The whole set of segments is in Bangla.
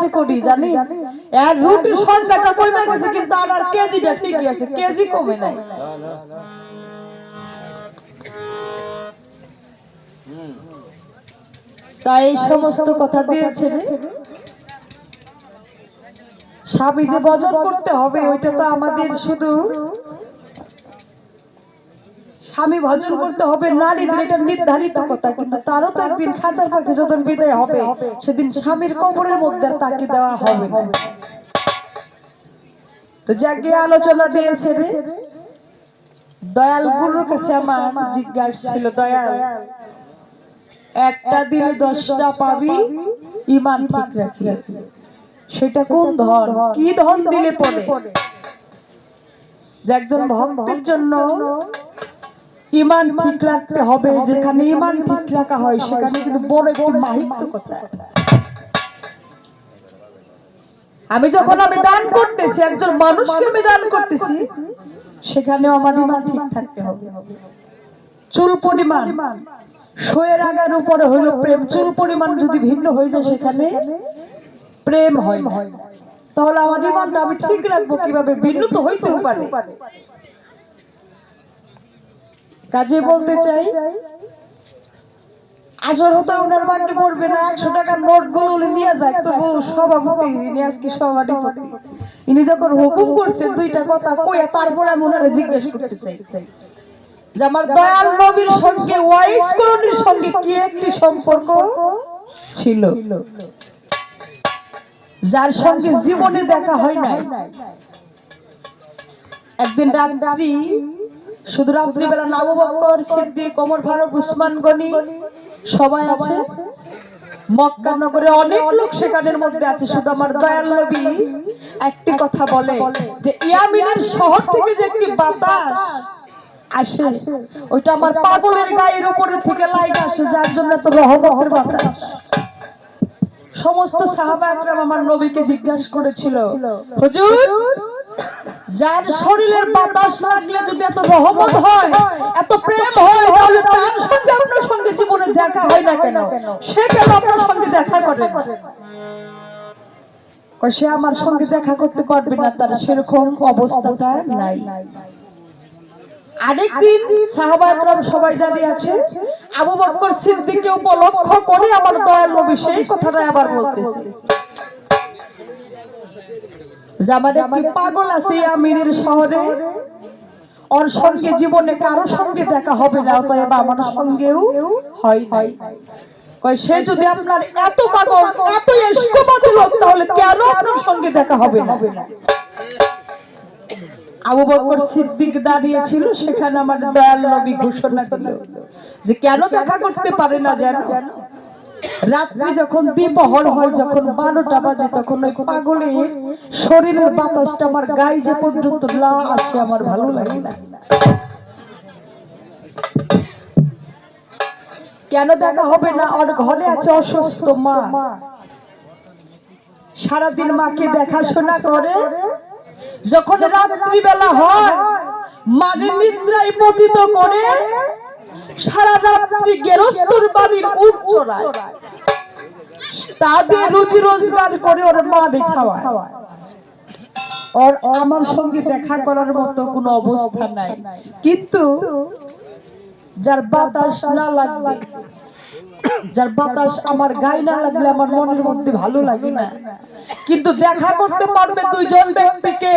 কাছে করি জানি আর রুটির সংখ্যাটা কমে গেছে কিন্তু আর কেজিটা ঠিকই আছে, কেজি কমে নাই। তাই সমস্ত কথা দিয়েছে স্বামী যে বজন করতে হবে ওইটা তো আমাদের শুধু স্বামী ভজন করতে হবে নারীদের, এটা নির্ধারিত কথা, কিন্তু তারও তো একদিন খাঁচার পাখি যখন বিদায় হবে সেদিন স্বামীর কবরের মধ্যে তাকে দেওয়া হবে না। তো যাকে আলোচনা দিয়েছে দয়াল গুরুর কাছে আমার জিজ্ঞাসা ছিল, দয়াল একটা দিলে 10টা পাবি, ঈমান ঠিক রাখি, সেটা কোন ধন, কি ধন দিলে পড়ে? একজন ভক্তের জন্য ঈমান ঠিক রাখতে হবে, যেখানে ঈমান ঠিক রাখা হয় সেখানে কিন্তু বড় একটি মাহিত্য কথা। আমি যখন দান করতেছি, একজন মানুষকে আমি দান করতেছি, সেখানেও আমার ঈমান ঠিক থাকতে হবে। চুল পরিমাণ শোয়ের আগার উপরে হইল প্রেম, চুল পরিমাণ যদি ভিন্ন হয়ে যায় সেখানে প্রেম হয় না, তাহলে আমার ঈমানটা আমি ঠিক রাখবো কিভাবে? ভিন্ন তো হইতেও পারে। কাজে বলতে চাই আসল হতো ওনার বাকি পড়বে না, 100 টাকার নোট গুলো নিয়ে যায়, তবু সভাপতি ইনি আজকে সভাপতি, ইনি যখন হুকুম করছেন 2টা কথা কইয়া তারপর আমি ওনারে জিজ্ঞেস করতে চাই যে আমার দয়াল নবীর সঙ্গে ওয়াইস করণীর সঙ্গে কি একটি সম্পর্ক ছিল, যার সঙ্গে জীবনে দেখা হয় না। একদিন রাত্রি, শুধু রাত্রিবেলা আবু বকর সিদ্দিক, ওমর ফারুক, উসমান গনি সবাই আছে, মক্কা নগরে অনেক লোক সেখানের মধ্যে আছে, শুধু আমার দয়াল নবী একটি কথা বলে যে ইয়ামিনের শহর থেকে যে একটি বাতাস আসে ওইটা আমার পাগলের গায়ের উপরে থেকে লাইট আসে, যার জন্য তো রহমতের বাতাস। সমস্ত সাহাবা একরাম আমার নবীকে জিজ্ঞাসা করেছিল, হুজুর যার শরীরের বাতাস লাগলে যদি এত রহমত হয়, এত প্রেম হয়, তাহলে তার সঙ্গে আপনার সঙ্গে জীবনে দেখা হয় না কেন? সে কেন আপনার সঙ্গে দেখা করে না? সে আমার সঙ্গে দেখা করতে পারবে না, তার সেরকম অবস্থাটা নাই। আরেকদিন সাহাবা একরাম সবাই দাঁড়িয়ে আছে, আবু বকর সিদ্দিককে উপলক্ষ করে আমার দয়াল নবী সেই কথাটা আবার বলতেছে যে আমাদের কি পাগল আছে আমিরের শহরে, ওর সঙ্গে জীবনে কারো সঙ্গে দেখা হবে না, অতএব আমার সঙ্গেও হয় নাই। কয় সে যদি আপনার এত পাগল, এত ইশক পাগল, তাহলে কেন আপনার সঙ্গে দেখা হবে না? আবু বকর সিদ্দিক দাঁড়িয়ে ছিল, সেখানে আমার দয়াল নবী ঘোষণা দিল যে কেন দেখা করতে পারে না জানো? রাত্রি যখন দ্বিপ্রহর হয়, যখন 12টা বাজে, তখন ওই পাগলের শরীরের বাতাসটা আমার গায়ে যে পর্যন্ত না আসে আমার ভালো লাগে না। কেন দেখা হবে না? ওর ঘরে আছে অসুস্থ মা, সারাদিন মাকে দেখাশোনা করে, যখন রাত্রিবেলা হয় মাকে নিদ্রায় পতিত করে, সারা রাত্রি গেরস্তর বাড়ির উট চড়ায়, তাদের রুজি রোজগার করে ওর মা খাওয়ায়। ওর আমার সঙ্গে দেখা করার মতো কোনো অবস্থা নাই, কিন্তু যার বাতাস না লাগবে, যার বাতাস আমার গায়ে না লাগলে আমার মনের মধ্যে ভালো লাগে না। কিন্তু দেখা করতে পারবে 2জন ব্যক্তিকে,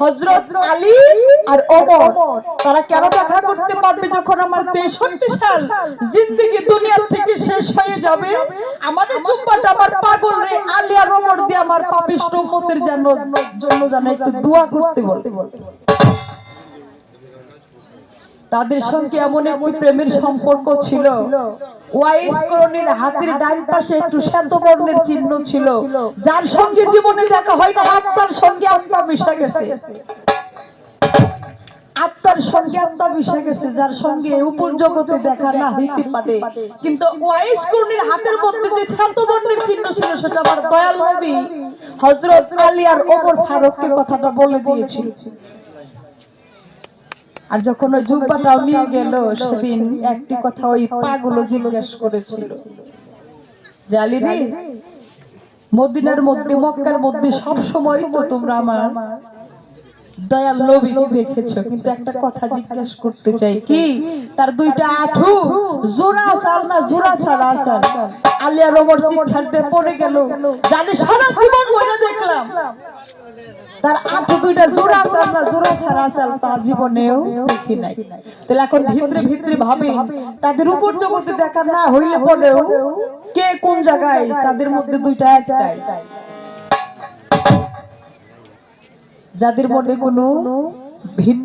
হযরত আলী আর ওমর। তারা কেন দেখা করতে পারবে? যখন আমার 63 সাল জিন্দেগি দুনিয়া থেকে শেষ হয়ে যাবে, আমাদের জুম্মাটা আমার পাগল রে আলী আর ওমর দিয়ে আমার পাপিষ্ঠ উম্মতের জন্য যেন একটু দোয়া করতে বলতে। তাদের সঙ্গে এমন একটি প্রেমের সম্পর্ক ছিল, ওয়াইস করণীর হাতের ডান পাশে একটু শ্বেত বর্ণের চিহ্ন ছিল, যার সঙ্গে জীবনে দেখা হয় না, আত্মার সঙ্গে আত্মা মিশে গেছে, আত্মার সঙ্গে আত্মা মিশে গেছে, যার সঙ্গে উপর জগতে দেখা না হইতে পারে। কিন্তু ওয়াইস করণীর হাতের মধ্যে যে শ্বেত বর্ণের চিহ্ন ছিল, সেটা আমার দয়াল নবী হযরত আলী আর ওমর ফারুককে কথাটা বলে দিয়েছিল। আর যখন ওই জুব্বাটাও নিয়ে গেল, সেদিন একটি কথা ওই পাগল জিজ্ঞেস করেছিল যে আলী রে, মদিনার মধ্যে মক্কার মধ্যে সব সময় তো তোমরা আমার দয়াল নবীকে দেখেছো, কিন্তু একটা কথা জিজ্ঞেস করতে চাই, কি তার দুইটা আঁঠু জোড়া সাল না জোড়া ছাড়া আসাল? আলিয়া রবর শিক্ষার্থে পড়ে গেল, জানি সারা জীবন বইটা দেখলাম তার আঁঠু দুইটা জোড়া সাল না জোড়া ছাড়া আসাল, তার জীবনেও দেখি নাই। তাহলে এখন ভিতরে ভিতরে ভাবে তাদের উপর জগতে দেখা না হইলে পরেও কে কোন জায়গায়, তাদের মধ্যে দুইটা একটাই। যাদের মধ্যে কোনো ভিন্ন